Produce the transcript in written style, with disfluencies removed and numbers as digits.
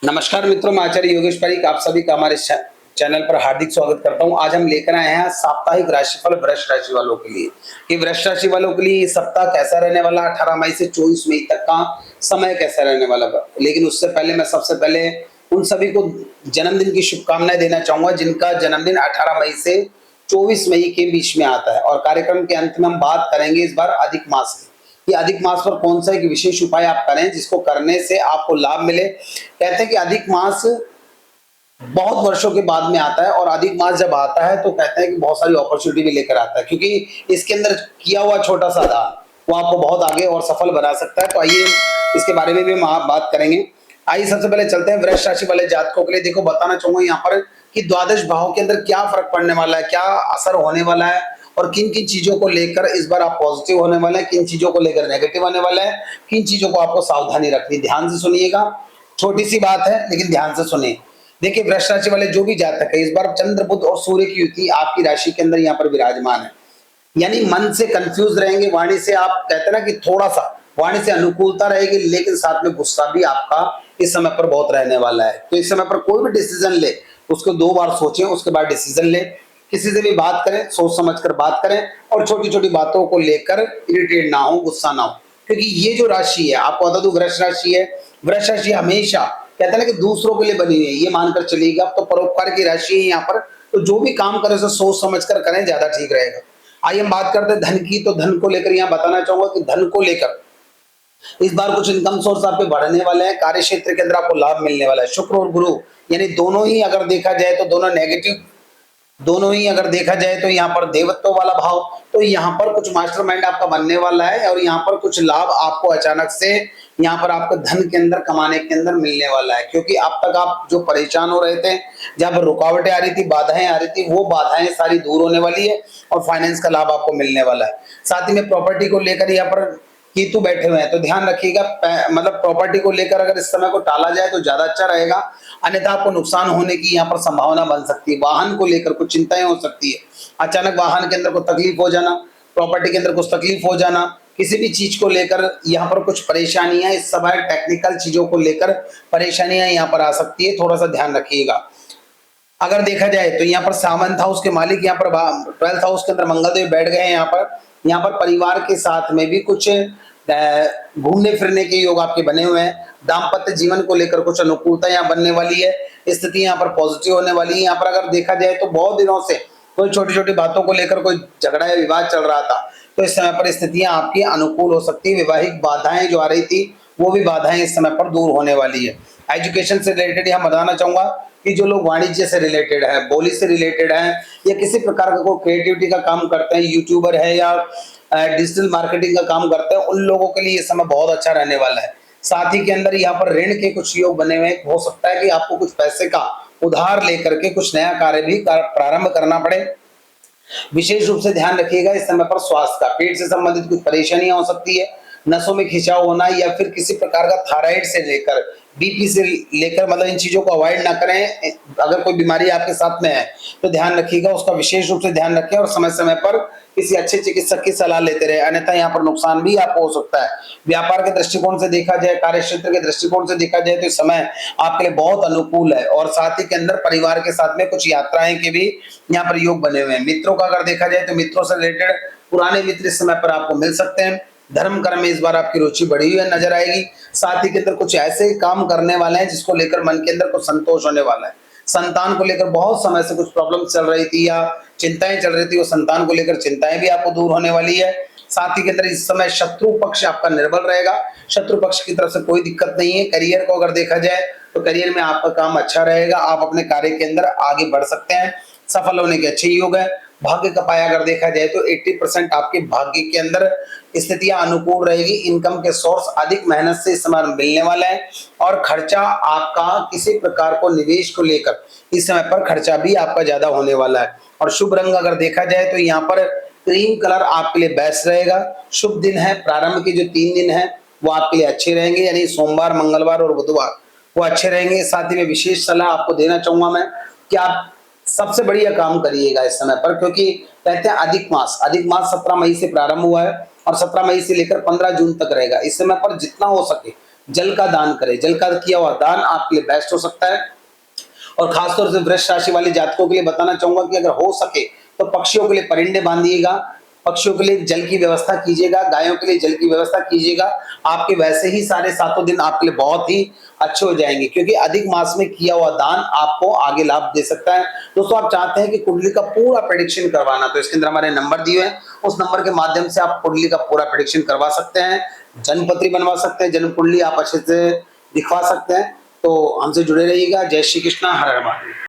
नमस्कार मित्रों, मैं आचार्य योगेश पारीक आप सभी का हमारे चैनल पर हार्दिक स्वागत करता हूं। आज हम लेकर आए हैं साप्ताहिक राशिफल वृष राशि वालों के लिए कि वृष राशि वालों के लिए ये सप्ताह कैसा रहने वाला, 18 मई से 24 मई तक का समय कैसा रहने वाला। लेकिन उससे पहले मैं सबसे पहले उन सभी को जन्मदिन की शुभकामनाएं देना चाहूंगा जिनका जन्मदिन 18 मई से 24 मई के बीच में आता है। और कार्यक्रम के अंत में हम बात करेंगे इस बार अधिक मास की, कि अधिक मास पर कौन सा एक विशेष उपाय आप करें जिसको करने से आपको लाभ मिले। कहते हैं कि अधिक मास बहुत वर्षों के बाद में आता है और अधिक मास जब आता है तो कहते हैं कि बहुत सारी अपॉर्चुनिटी भी लेकर आता है, क्योंकि इसके अंदर किया हुआ छोटा सा दान वो आपको बहुत आगे और सफल बना सकता है। तो आइए इसके बारे में भी हम बात करेंगे। आइए सबसे पहले चलते हैं वृष राशि वाले जातकों के लिए। देखो, बताना चाहूंगा यहाँ पर कि द्वादश भाव के अंदर क्या फर्क पड़ने वाला है, क्या असर होने वाला है और किन किन चीजों को लेकर इस बार आप पॉजिटिव होने वाले हैं, किन चीजों को लेकर नेगेटिव होने वाला है, किन चीजों को आपको सावधानी रखनी। ध्यान से सुनिएगा, छोटी सी बात है लेकिन ध्यान से सुनिए। देखिए, वृष राशि वाले जो भी जातक है, इस बार चंद्र बुध और सूर्य की युति आपकी राशि के अंदर यहाँ पर विराजमान है। यानी मन से कंफ्यूज रहेंगे, वाणी से आप कहते हैं ना कि थोड़ा सा वाणी से अनुकूलता रहेगी, लेकिन साथ में गुस्सा भी आपका इस समय पर बहुत रहने वाला है। तो इस समय पर कोई भी डिसीजन ले उसको 2 बार सोचें, उसके बाद डिसीजन ले। किसी से भी बात करें, सोच समझ कर बात करें और छोटी छोटी बातों को लेकर इरिटेट ना हो, गुस्सा ना हो। क्योंकि ये जो राशि है, आपको बता दूं, वृष राशि है। वृष राशि हमेशा कहते हैं ना कि दूसरों के लिए बनी हुई है, ये मानकर चलिएगा। तो परोपकार की राशि है यहाँ पर, तो जो भी काम करें उसे सोच समझ कर करें, ज्यादा ठीक रहेगा। आइए हम बात करते हैं धन की। तो धन को लेकर यहाँ बताना चाहूंगा कि धन को लेकर इस बार कुछ इनकम सोर्स आपके बढ़ने वाले हैं। कार्य क्षेत्र के अंदर आपको लाभ मिलने वाला है। शुक्र और गुरु यानी दोनों ही अगर देखा जाए तो दोनों नेगेटिव, दोनों ही अगर देखा जाए तो यहाँ पर देवत्व वाला भाव, तो यहाँ पर कुछ मास्टरमाइंड आपका बनने वाला है और यहाँ पर कुछ लाभ आपको अचानक से यहाँ पर आपको धन के अंदर कमाने के अंदर मिलने वाला है। क्योंकि अब तक आप जो परेशान हो रहे थे, जब रुकावटें आ रही थी, बाधाएं आ रही थी, वो बाधाएं सारी दूर होने वाली है और फाइनेंस का लाभ आपको मिलने वाला है। साथ ही में प्रॉपर्टी को लेकर यहाँ पर केतु बैठे हुए हैं, तो ध्यान रखिएगा। मतलब प्रॉपर्टी को लेकर अगर इस समय को टाला जाए तो ज्यादा अच्छा रहेगा, अन्यथा आपको नुकसान होने की यहाँ पर संभावना बन सकती है। वाहन को लेकर कुछ चिंताएं हो सकती है, अचानक वाहन के अंदर कोई तकलीफ हो जाना, प्रॉपर्टी के अंदर कुछ तकलीफ हो जाना, किसी भी चीज को लेकर यहाँ पर कुछ परेशानियां, इस समय टेक्निकल चीजों को लेकर परेशानियां यहाँ पर आ सकती है, थोड़ा सा ध्यान रखिएगा। अगर देखा जाए तो यहाँ पर 7th हाउस के मालिक यहाँ पर 12th हाउस के अंदर मंगलदेव बैठ गए हैं। यहाँ पर परिवार के साथ में भी कुछ घूमने फिरने के योग आपके बने हुए हैं। दाम्पत्य जीवन को लेकर कुछ अनुकूलता यहाँ बनने वाली है, स्थिति यहाँ पर पॉजिटिव होने वाली है। यहाँ पर अगर देखा जाए तो बहुत दिनों से कोई छोटी छोटी बातों को लेकर कोई झगड़ा या विवाद चल रहा था, तो इस समय पर स्थितियां आपकी अनुकूल हो सकती है। वैवाहिक बाधाएं जो आ रही थी वो भी बाधाएं इस समय पर दूर होने वाली है। एजुकेशन से रिलेटेड यहाँ बताना चाहूंगा कि जो लोग वाणिज्य से रिलेटेड है, बोली से रिलेटेड है या किसी प्रकार का कोई क्रिएटिविटी का काम करते हैं, यूट्यूबर है या डिजिटल मार्केटिंग का काम करते हैं, उन लोगों के लिए ये समय बहुत अच्छा रहने वाला है। साथ ही के अंदर यहाँ पर ऋण के कुछ योग बने हुए हैं। हो सकता है कि आपको कुछ पैसे का उधार लेकर के कुछ नया कार्य भी प्रारंभ करना पड़े। विशेष रूप से ध्यान रखिएगा इस समय पर स्वास्थ्य का, पेट से संबंधित कुछ परेशानियां हो सकती है, नसों में खिंचाव होना या फिर किसी प्रकार का थायराइड से लेकर बीपी से लेकर, मतलब इन चीजों को अवॉइड ना करें। अगर कोई बीमारी आपके साथ में है तो ध्यान रखिएगा, उसका विशेष रूप से ध्यान रखें और समय समय पर किसी अच्छे चिकित्सक की सलाह लेते रहे, अन्यथा यहाँ पर नुकसान भी आपको हो सकता है। व्यापार के दृष्टिकोण से देखा जाए, कार्य क्षेत्र के दृष्टिकोण से देखा जाए तो इस समय आपके लिए बहुत अनुकूल है। और साथ ही के अंदर परिवार के साथ में कुछ यात्राएं के भी यहाँ पर योग बने हुए हैं। मित्रों का अगर देखा जाए तो मित्रों से रिलेटेड पुराने मित्र इस समय पर आपको मिल सकते हैं। धर्म कर्म में इस बार आपकी रुचि बढ़ी हुई नजर आएगी। साथ ही के अंदर कुछ ऐसे काम करने वाले हैं जिसको लेकर मन के अंदर कुछ संतोष होने वाला है। संतान को लेकर बहुत समय से कुछ प्रॉब्लम चल रही थी या चिंताएं चल रही थी, वो संतान को लेकर चिंताएं भी आपको दूर होने वाली है। साथ ही के अंदर इस समय शत्रु पक्ष आपका निर्बल रहेगा, शत्रु पक्ष की तरफ से कोई दिक्कत नहीं है। करियर को अगर देखा जाए तो करियर में आपका काम अच्छा रहेगा, आप अपने कार्य के अंदर आगे बढ़ सकते हैं, सफल होने के अच्छे योग है। भाग्य का पाया अगर देखा जाए तो 80% आपके भाग्य के अंदर स्थितियां अनुकूल रहेगी। इनकम के सोर्स अधिक मेहनत से इस समय मिलने वाला है और खर्चा आपका किसी प्रकार को निवेश को लेकर इस समय पर खर्चा भी आपका ज्यादा होने वाला है। और शुभ रंग अगर देखा जाए तो यहाँ पर क्रीम कलर आपके लिए बेस्ट रहेगा। शुभ दिन है, प्रारंभ के जो 3 दिन है वो आपके लिए अच्छे रहेंगे, यानी सोमवार, मंगलवार और बुधवार वो अच्छे रहेंगे। साथ ही में विशेष सलाह आपको देना चाहूंगा मैं कि आप सबसे बढ़िया काम करिएगा इस समय पर, क्योंकि कहते हैं अधिक मास 17 मई से प्रारंभ हुआ है और 17 मई से लेकर 15 जून तक रहेगा। इस समय पर जितना हो सके जल का दान करें। जल का किया हुआ दान आपके लिए बेस्ट हो सकता है। और खासतौर से वृष राशि वाले जातकों के लिए बताना चाहूंगा कि अगर हो सके तो पक्षियों के लिए परिंदे बांधिएगा, पक्षियों के लिए जल की व्यवस्था कीजिएगा, गायों के लिए जल की व्यवस्था कीजिएगा। आपके वैसे ही सारे सातों दिन आपके लिए बहुत ही अच्छे हो जाएंगे, क्योंकि अधिक मास में किया हुआ दान आपको आगे लाभ दे सकता है। दोस्तों, आप चाहते हैं कि कुंडली का पूरा प्रेडिक्शन करवाना, तो इसके अंदर हमारे नंबर दिए हैं, उस नंबर के माध्यम से आप कुंडली का पूरा प्रेडिक्शन करवा सकते हैं, जन्मपत्री बनवा सकते हैं, जन्म कुंडली आप अच्छे से दिखवा सकते हैं। तो हमसे जुड़े रहिएगा। जय श्री कृष्णा, हर हर महादेव।